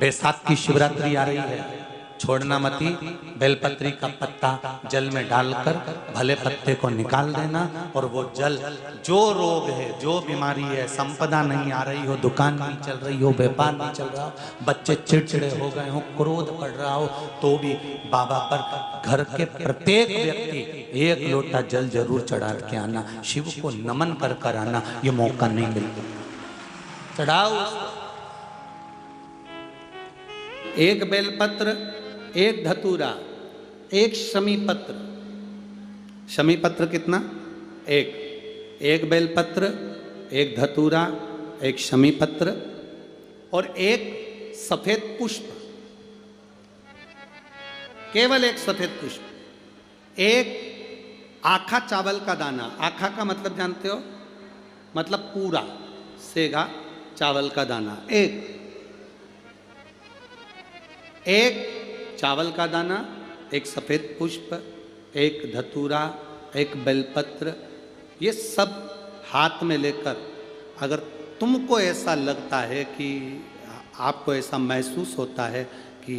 बैसाख की शिवरात्रि आ रही है, छोड़ना मती। बेलपत्री का पत्ता जल में डालकर भले पत्ते को निकाल देना, और वो जल, जो रोग है, जो बीमारी है, संपदा नहीं आ रही हो, दुकान नहीं चल रही हो, व्यापार नहीं चल रहा हो, बच्चे चिड़चिड़े हो गए हो, क्रोध पड़ रहा हो, तो भी बाबा पर घर के प्रत्येक व्यक्ति एक लोटा जल जरूर चढ़ा के आना, शिव को नमन कर कर आना। ये मौका नहीं मिलता, चढ़ाओ। एक बेलपत्र, एक धतूरा, एक शमी पत्र। शमी पत्र कितना? एक बेलपत्र, एक धतूरा, एक शमी पत्र और एक सफेद पुष्प, केवल एक सफेद पुष्प। एक आखा चावल का दाना, आखा का मतलब जानते हो? मतलब पूरा सेगा चावल का दाना। एक चावल का दाना, एक सफेद पुष्प, एक धतूरा, एक बेलपत्र, ये सब हाथ में लेकर, अगर तुमको ऐसा लगता है कि आपको ऐसा महसूस होता है कि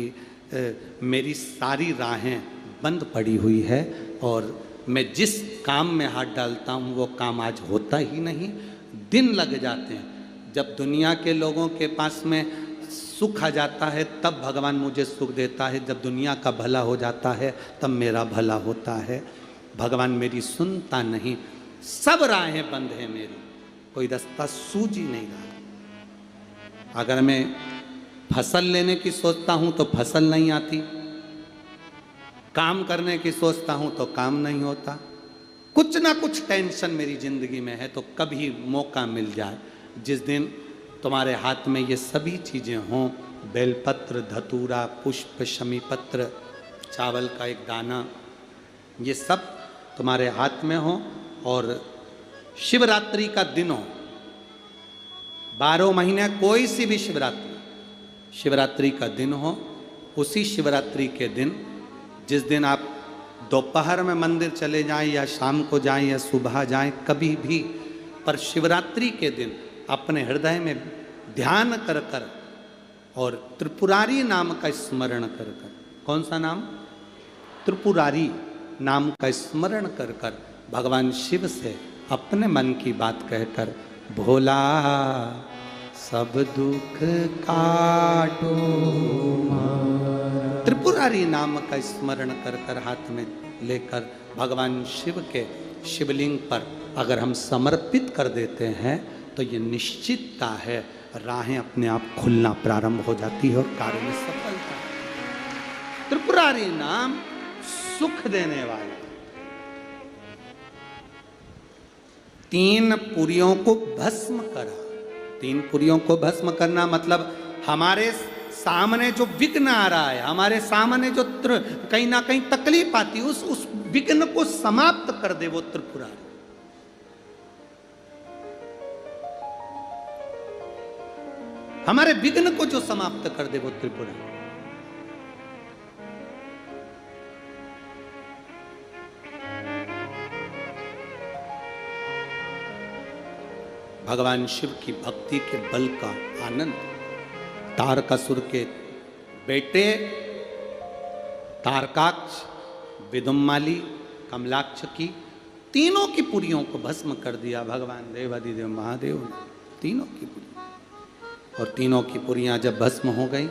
मेरी सारी राहें बंद पड़ी हुई है और मैं जिस काम में हाथ डालता हूँ वो काम आज होता ही नहीं, दिन लग जाते हैं। जब दुनिया के लोगों के पास में सुख आ जाता है तब भगवान मुझे सुख देता है, जब दुनिया का भला हो जाता है तब मेरा भला होता है। भगवान मेरी सुनता नहीं, सब राहें बंद है मेरी, कोई रास्ता सूझ ही नहीं रहा। अगर मैं फसल लेने की सोचता हूं तो फसल नहीं आती, काम करने की सोचता हूं तो काम नहीं होता, कुछ ना कुछ टेंशन मेरी जिंदगी में है। तो कभी मौका मिल जाए जिस दिन तुम्हारे हाथ में ये सभी चीज़ें हों, बेलपत्र, धतूरा, पुष्प, शमी पत्र, चावल का एक दाना, ये सब तुम्हारे हाथ में हो, और शिवरात्रि का दिन हो, 12 महीने कोई सी भी शिवरात्रि का दिन हो, उसी शिवरात्रि के दिन, जिस दिन आप दोपहर में मंदिर चले जाएं या शाम को जाएं या सुबह जाएं, कभी भी, पर शिवरात्रि के दिन अपने हृदय में ध्यान कर कर और त्रिपुरारी नाम का स्मरण कर कर, कौन सा नाम? त्रिपुरारी नाम का स्मरण कर कर भगवान शिव से अपने मन की बात कहकर, भोला सब दुख काटो, त्रिपुरारी नाम का स्मरण कर कर हाथ में लेकर भगवान शिव के शिवलिंग पर अगर हम समर्पित कर देते हैं तो ये निश्चितता है, राहें अपने आप खुलना प्रारंभ हो जाती है और कार्य में सफलता। त्रिपुरारी नाम सुख देने वाला। 3 पुरियों को भस्म करा। 3 पुरियों को भस्म करना मतलब हमारे सामने जो विघ्न आ रहा है, हमारे सामने जो कहीं ना कहीं तकलीफ आती है, उस विघ्न को समाप्त कर दे वो त्रिपुरारी। हमारे विघ्न को जो समाप्त कर दे वो त्रिपुरा। भगवान शिव की भक्ति के बल का आनंद तारकासुर के बेटे तारकाक्ष, विदुम्माली, कमलाक्ष की तीनों की पुरियों को भस्म कर दिया भगवान देवाधिदेव महादेव ने, तीनों की पुरी। और तीनों की पुरियां जब भस्म हो गई,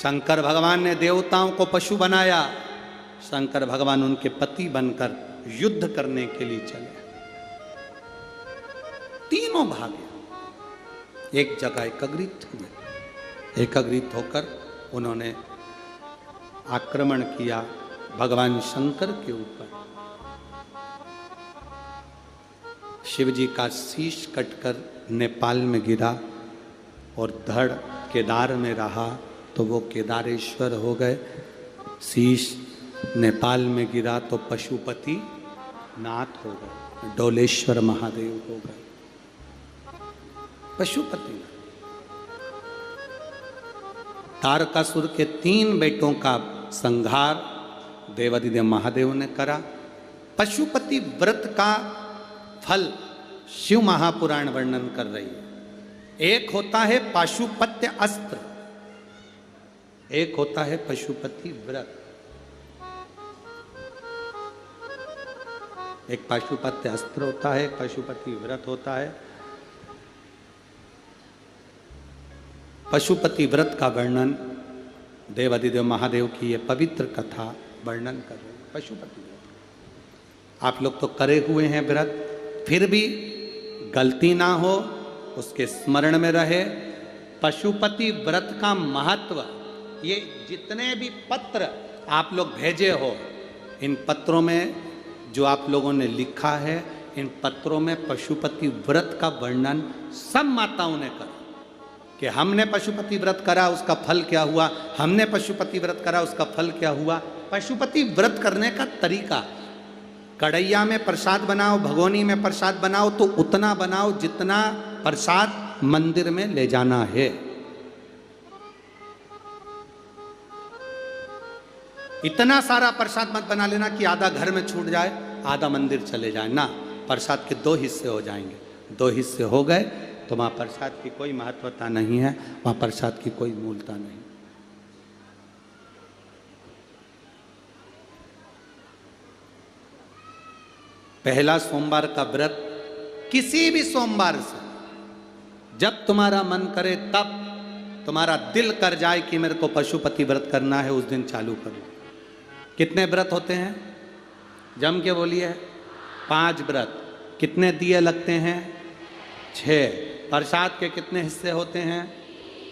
शंकर भगवान ने देवताओं को पशु बनाया, शंकर भगवान उनके पति बनकर युद्ध करने के लिए चले। तीनों भागे एक जगह एकत्रित हुए। एकत्रित होकर उन्होंने आक्रमण किया भगवान शंकर के ऊपर। शिव जी का शीश कटकर नेपाल में गिरा और धड़ केदार में रहा तो वो केदारेश्वर हो गए। शीश नेपाल में गिरा तो पशुपति नाथ हो गए, डोलेश्वर महादेव हो गए। पशुपति तारकासुर के 3 बेटों का संहार देवाधिदेव महादेव ने करा। पशुपति व्रत का फल शिव महापुराण वर्णन कर रही है। एक होता है पाशुपत्य अस्त्र, एक होता है पशुपति व्रत, एक पशुपति अस्त्र होता है, एक पशुपति व्रत होता है। पशुपति व्रत का वर्णन देवादिदेव महादेव की ये पवित्र कथा वर्णन कर रहे हैं। पशुपति व्रत आप लोग तो करे हुए हैं व्रत, फिर भी गलती ना हो, उसके स्मरण में रहे। पशुपति व्रत का महत्व, ये जितने भी पत्र आप लोग भेजे हो, इन पत्रों में जो आप लोगों ने लिखा है, इन पत्रों में पशुपति व्रत का वर्णन सब माताओं ने करा कि हमने पशुपति व्रत करा उसका फल क्या हुआ, हमने पशुपति व्रत करा उसका फल क्या हुआ। पशुपति व्रत करने का तरीका, कढ़ैया में प्रसाद बनाओ, भगोनी में प्रसाद बनाओ तो उतना बनाओ जितना प्रसाद मंदिर में ले जाना है। इतना सारा प्रसाद मत बना लेना कि आधा घर में छूट जाए, आधा मंदिर चले जाए ना। प्रसाद के 2 हिस्से हो जाएंगे, 2 हिस्से हो गए तो वहाँ प्रसाद की कोई महत्वता नहीं है, वहाँ प्रसाद की कोई मूलता नहीं। पहला सोमवार का व्रत किसी भी सोमवार से जब तुम्हारा मन करे, तब तुम्हारा दिल कर जाए कि मेरे को पशुपति व्रत करना है, उस दिन चालू करो। कितने व्रत होते हैं? जम के बोलिए। 5 व्रत। कितने दिए लगते हैं? 6। प्रसाद के कितने हिस्से होते हैं?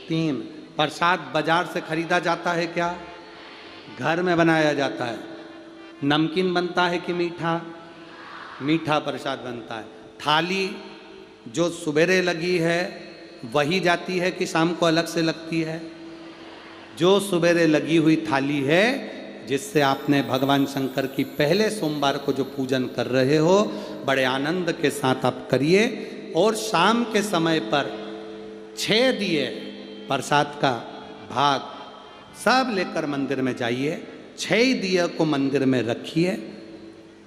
3। प्रसाद बाजार से खरीदा जाता है क्या? घर में बनाया जाता है। नमकीन बनता है कि मीठा? मीठा प्रसाद बनता है। थाली जो सुबेरे लगी है वही जाती है कि शाम को अलग से लगती है? जो सुबेरे लगी हुई थाली है, जिससे आपने भगवान शंकर की पहले सोमवार को जो पूजन कर रहे हो, बड़े आनंद के साथ आप करिए। और शाम के समय पर 6 दिए प्रसाद का भाग सब लेकर मंदिर में जाइए। 6 दिए को मंदिर में रखिए।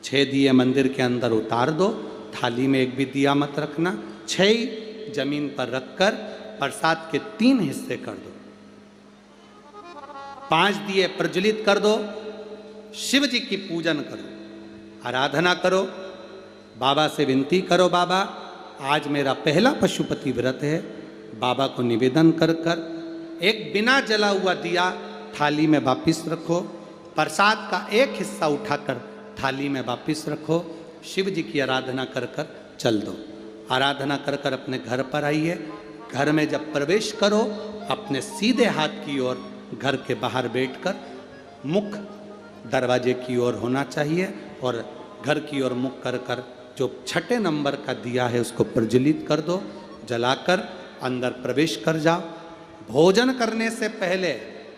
6 दिए मंदिर के अंदर उतार दो, थाली में एक भी दिया मत रखना। 6 जमीन पर रखकर प्रसाद के 3 हिस्से कर दो। 5 दिए प्रज्वलित कर दो। शिव जी की पूजन करो, आराधना करो, बाबा से विनती करो, बाबा आज मेरा पहला पशुपति व्रत है। बाबा को निवेदन कर कर एक बिना जला हुआ दिया थाली में वापिस रखो। प्रसाद का एक हिस्सा उठाकर थाली में वापिस रखो। शिव जी की आराधना कर कर चल दो। आराधना कर कर अपने घर पर आइए। घर में जब प्रवेश करो, अपने सीधे हाथ की ओर घर के बाहर बैठकर मुख दरवाजे की ओर होना चाहिए और घर की ओर मुख कर कर जो 6 नंबर का दिया है उसको प्रज्वलित कर दो। जलाकर अंदर प्रवेश कर जाओ। भोजन करने से पहले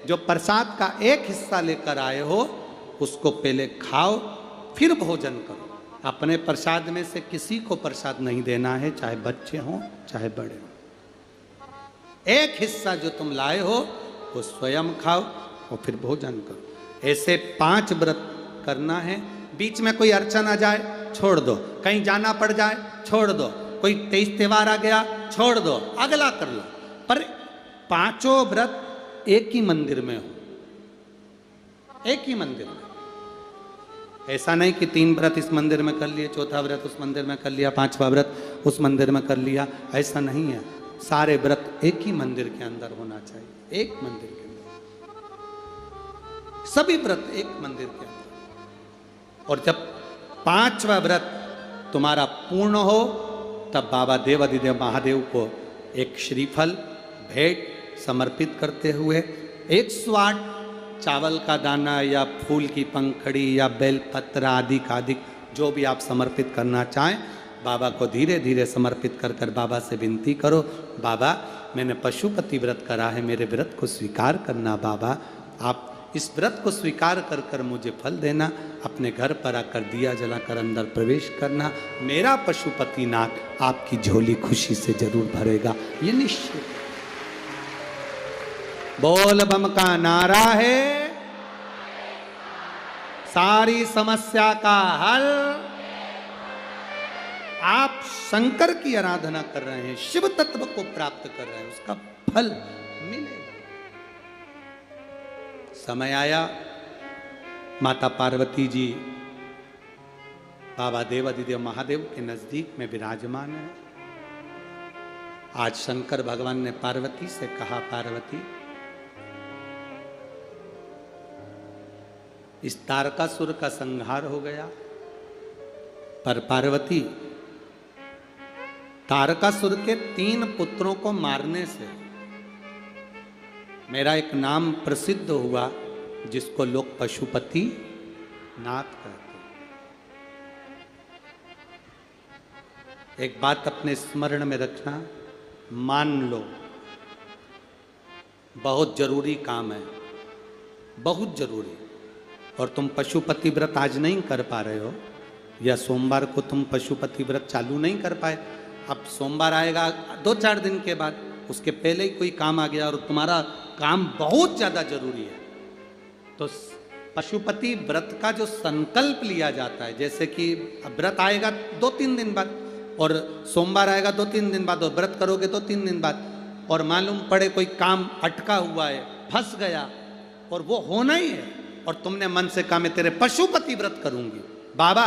जो प्रसाद का एक हिस्सा लेकर आए हो उसको पहले खाओ, फिर भोजन करो। अपने प्रसाद में से किसी को प्रसाद नहीं देना है, चाहे बच्चे हों चाहे बड़े हों। एक हिस्सा जो तुम लाए हो वो स्वयं खाओ और फिर भोजन करो। ऐसे 5 व्रत करना है। बीच में कोई अड़चन आ जाए छोड़ दो, कहीं जाना पड़ जाए छोड़ दो, कोई 23 त्योहार आ गया छोड़ दो, अगला कर लो, पर 5 व्रत एक ही मंदिर में हो, एक ही मंदिर में। ऐसा नहीं कि 3 व्रत इस मंदिर में कर लिए, 4था व्रत उस मंदिर में कर लिया, 5वां व्रत उस मंदिर में कर लिया, ऐसा नहीं है। सारे व्रत एक ही मंदिर के अंदर होना चाहिए, एक मंदिर के अंदर, सभी व्रत एक मंदिर के अंदर। और जब 5वां व्रत तुम्हारा पूर्ण हो तब बाबा देवादिदेव महादेव को एक श्रीफल भेंट समर्पित करते हुए 108 चावल का दाना या फूल की पंखड़ी या बेलपत्र आदि का जो भी आप समर्पित करना चाहें, बाबा को धीरे धीरे समर्पित कर कर बाबा से विनती करो, बाबा मैंने पशुपति व्रत करा है, मेरे व्रत को स्वीकार करना बाबा, आप इस व्रत को स्वीकार कर कर मुझे फल देना। अपने घर पर आकर दिया जलाकर अंदर प्रवेश करना। मेरा पशुपति नाथ आपकी झोली खुशी से जरूर भरेगा, ये निश्चित। बोल बम का नारा है, सारी समस्या का हल। आप शंकर की आराधना कर रहे हैं, शिव तत्व को प्राप्त कर रहे हैं, उसका फल मिलेगा। समय आया, माता पार्वती जी बाबा देवादिदेव महादेव के नजदीक में विराजमान है। आज शंकर भगवान ने पार्वती से कहा, पार्वती इस तारकासुर का संहार हो गया, पर पार्वती तारकासुर के 3 पुत्रों को मारने से मेरा एक नाम प्रसिद्ध हुआ, जिसको लोग पशुपति नाथ कहते। एक बात अपने स्मरण में रखना, मान लो बहुत जरूरी काम है, बहुत जरूरी, और तुम पशुपति व्रत आज नहीं कर पा रहे हो, या सोमवार को तुम पशुपति व्रत चालू नहीं कर पाए, अब सोमवार आएगा 2-4 दिन के बाद, उसके पहले ही कोई काम आ गया और तुम्हारा काम बहुत ज़्यादा जरूरी है, तो पशुपति व्रत का जो संकल्प लिया जाता है, जैसे कि व्रत आएगा 2-3 दिन बाद और सोमवार आएगा 2-3 दिन बाद और व्रत करोगे 2-3 दिन बाद, और मालूम पड़े कोई काम अटका हुआ है, फंस गया और वो होना ही है, और तुमने मन से कहा मैं तेरे पशुपति व्रत करूंगी, बाबा